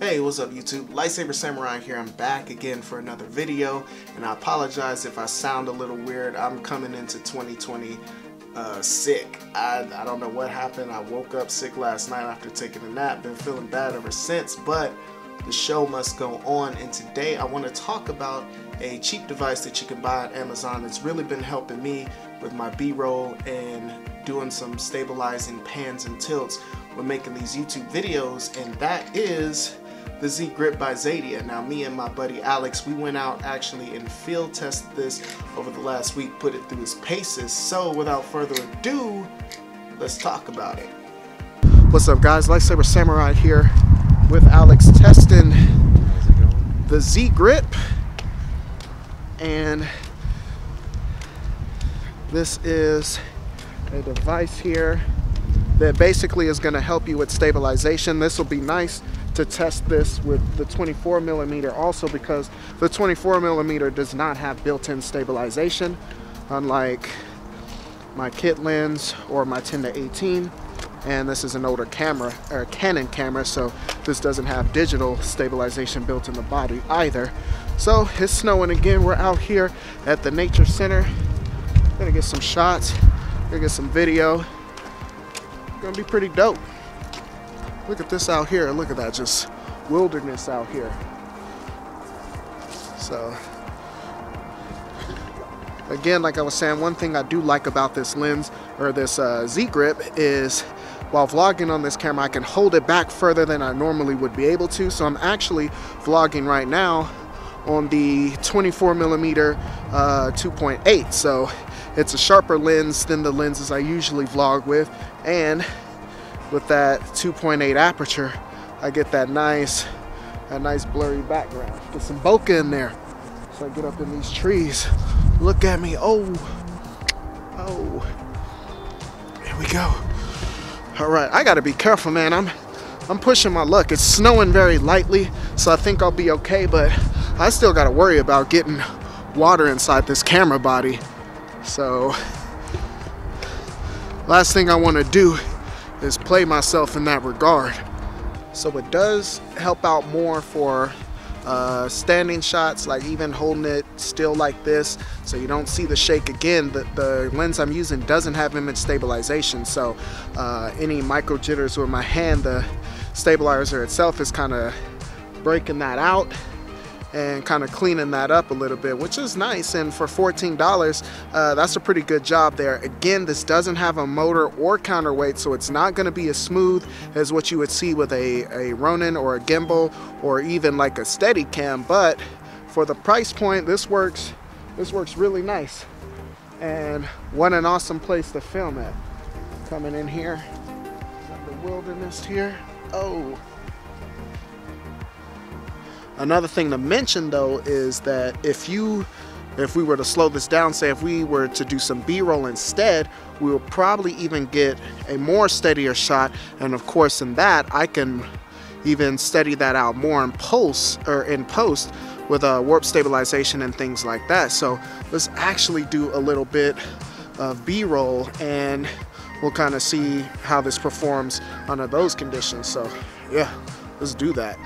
Hey, what's up YouTube? Lightsaber Samurai here. I'm back again for another video, and I apologize if I sound a little weird. I'm coming into 2020 sick. I don't know what happened. I woke up sick last night after taking a nap. Been feeling bad ever since, but the show must go on, and today I want to talk about a cheap device that you can buy on Amazon. It's really been helping me with my B-roll and doing some stabilizing pans and tilts when making these YouTube videos, and that is the Z Grip by Zadia. Now, me and my buddy Alex, we went out actually and field tested this over the last week, put it through its paces. So without further ado, let's talk about it. What's up guys, Lightsaber Samurai here with Alex testing the Z Grip, and this is a device here that basically is going to help you with stabilization. This will be nice to test this with the 24mm also, because the 24mm does not have built-in stabilization, unlike my kit lens or my 10-18. And this is an older camera, or a Canon camera, so this doesn't have digital stabilization built in the body either. So it's snowing again. We're out here at the nature center. Gonna get some shots, gonna get some video. Gonna be pretty dope. Look at this out here. Look at that, just wilderness out here. So again, like I was saying, one thing I do like about this lens, or this Z Grip, is while vlogging on this camera, I can hold it back further than I normally would be able to. So I'm actually vlogging right now on the 24mm 2.8. So it's a sharper lens than the lenses I usually vlog with, and with that 2.8 aperture, I get that nice blurry background. Get some bokeh in there. So I get up in these trees. Look at me. Oh, here we go. All right, I gotta be careful, man. I'm pushing my luck. It's snowing very lightly, so I think I'll be okay, but I still gotta worry about getting water inside this camera body. So last thing I want to do is play myself in that regard. So it does help out more for standing shots, like even holding it still like this so you don't see the shake. Again, the lens I'm using doesn't have image stabilization, so any micro jitters with my hand, the stabilizer itself is kind of breaking that out and kind of cleaning that up a little bit, which is nice. And for $14, that's a pretty good job there. Again, this doesn't have a motor or counterweight, so it's not going to be as smooth as what you would see with a Ronin or a gimbal or even like a Steadicam. But for the price point, this works really nice. And what an awesome place to film at. Coming in here, got the wilderness here. Oh. Another thing to mention though is that if we were to slow this down, say if we were to do some B-roll instead, we will probably even get a more steadier shot. And of course in that, I can even steady that out more in post with warp stabilization and things like that. So let's actually do a little bit of B-roll, and we'll kind of see how this performs under those conditions. So yeah, let's do that.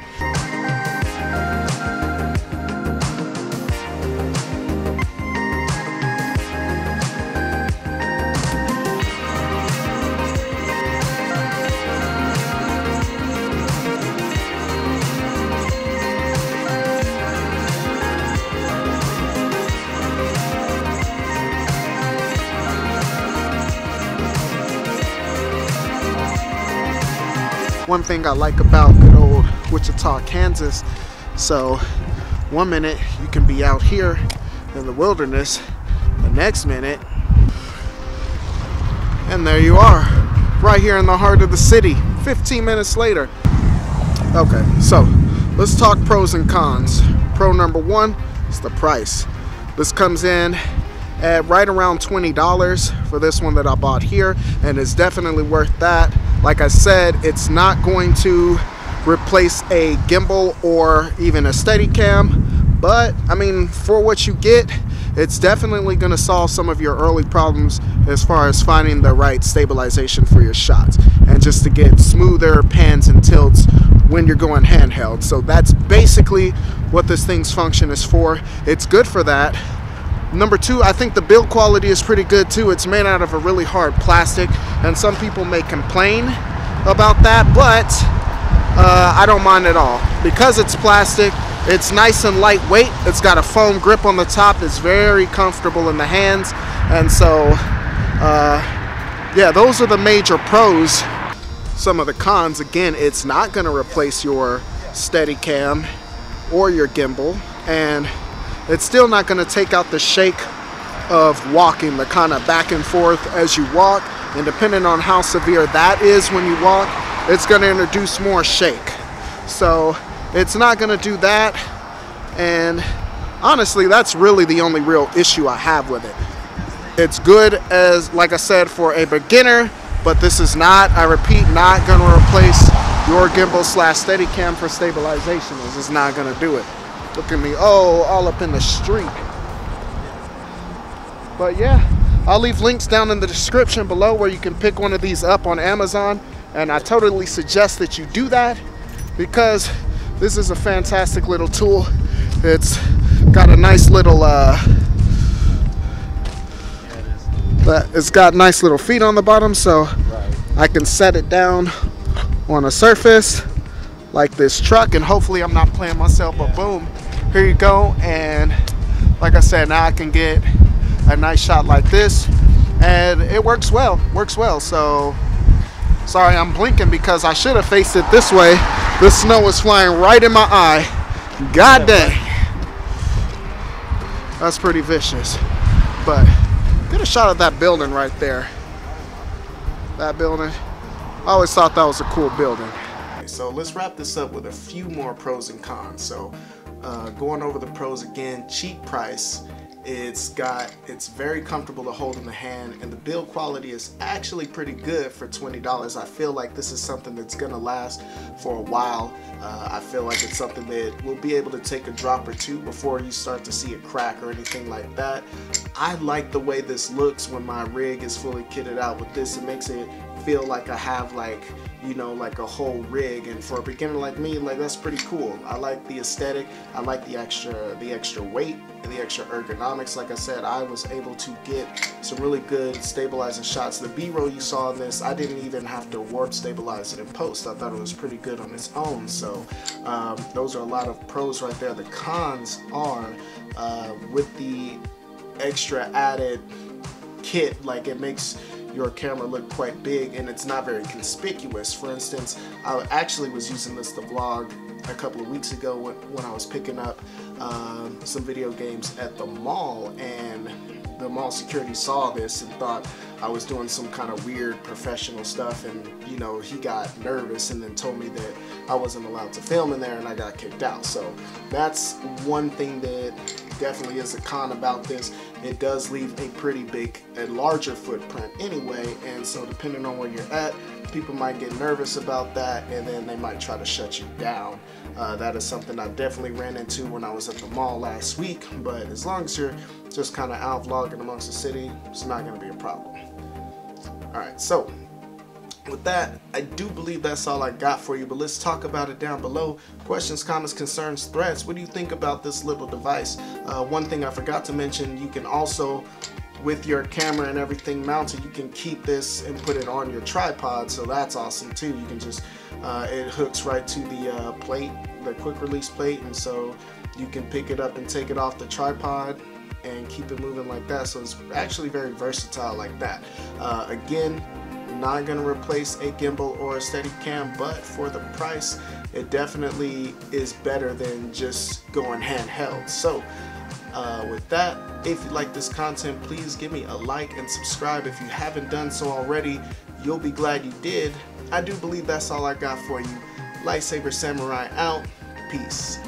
One thing I like about good old Wichita, Kansas, so 1 minute you can be out here in the wilderness, the next minute, and there you are, right here in the heart of the city, 15 minutes later. Okay, so let's talk pros and cons. Pro number one is the price. This comes in at right around $20 for this one that I bought here, and it's definitely worth that. Like I said, it's not going to replace a gimbal or even a Steadicam, but I mean, for what you get, it's definitely going to solve some of your early problems as far as finding the right stabilization for your shots, and just to get smoother pans and tilts when you're going handheld. So that's basically what this thing's function is for. It's good for that. Number two, I think the build quality is pretty good too. It's made out of a really hard plastic, and some people may complain about that, but I don't mind at all. Because it's plastic, it's nice and lightweight. It's got a foam grip on the top. It's very comfortable in the hands. And so, yeah, those are the major pros. Some of the cons, again, it's not gonna replace your Steadicam or your gimbal, and it's still not gonna take out the shake of walking, the kind of back and forth as you walk. And depending on how severe that is when you walk, it's gonna introduce more shake. So it's not gonna do that. And honestly, that's really the only real issue I have with it. It's good as, like I said, for a beginner, but this is not, I repeat, not gonna replace your gimbal / Steadicam for stabilization. This is not gonna do it. Look at me, oh, all up in the street. But yeah, I'll leave links down in the description below where you can pick one of these up on Amazon, and I totally suggest that you do that because this is a fantastic little tool. It's got a nice little it's got nice little feet on the bottom, so I can set it down on a surface like this truck, and hopefully I'm not playing myself, but boom, here you go. And like I said, now I can get a nice shot like this, and it works well, So sorry I'm blinking because I should have faced it this way. The snow is flying right in my eye. God dang, that's pretty vicious. But get a shot of that building right there. That building, I always thought that was a cool building. So let's wrap this up with a few more pros and cons. So going over the pros again, cheap price. It's very comfortable to hold in the hand, and the build quality is actually pretty good for $20. I feel like this is something that's gonna last for a while. I feel like it's something that will be able to take a drop or two before you start to see a crack or anything like that. I like the way this looks when my rig is fully kitted out with this. It makes it feel like I have, like, you know, like a whole rig, and for a beginner like me, like, that's pretty cool. I like the aesthetic. I like the extra weight and the extra ergonomics. Like I said, I was able to get some really good stabilizing shots. The B-roll you saw in this, I didn't even have to warp stabilize it in post. I thought it was pretty good on its own. So those are a lot of pros right there. The cons are with the extra added kit, like, it makes your camera look quite big and it's not very conspicuous. For instance, I actually was using this to vlog a couple of weeks ago when I was picking up some video games at the mall, and the mall security saw this and thought I was doing some kind of weird professional stuff, and you know, he got nervous and then told me that I wasn't allowed to film in there, and I got kicked out. So that's one thing that definitely is a con about this. It does leave a larger footprint anyway, and so depending on where you're at, people might get nervous about that, and then they might try to shut you down. That is something I definitely ran into when I was at the mall last week, but as long as you're just kind of out vlogging amongst the city, it's not going to be a problem. Alright, so with that, I do believe that's all I got for you, but let's talk about it down below. Questions, comments, concerns, threats. What do you think about this little device? One thing I forgot to mention, you can also, with your camera and everything mounted, you can keep this and put it on your tripod, so that's awesome too. You can just, it hooks right to the plate, the quick release plate, and so you can pick it up and take it off the tripod and keep it moving like that. So it's actually very versatile like that. Again, not going to replace a gimbal or a Steadicam, but for the price, it definitely is better than just going handheld. So with that, if you like this content, please give me a like and subscribe. If you haven't done so already, you'll be glad you did. I do believe that's all I got for you. Lightsaber Samurai out. Peace.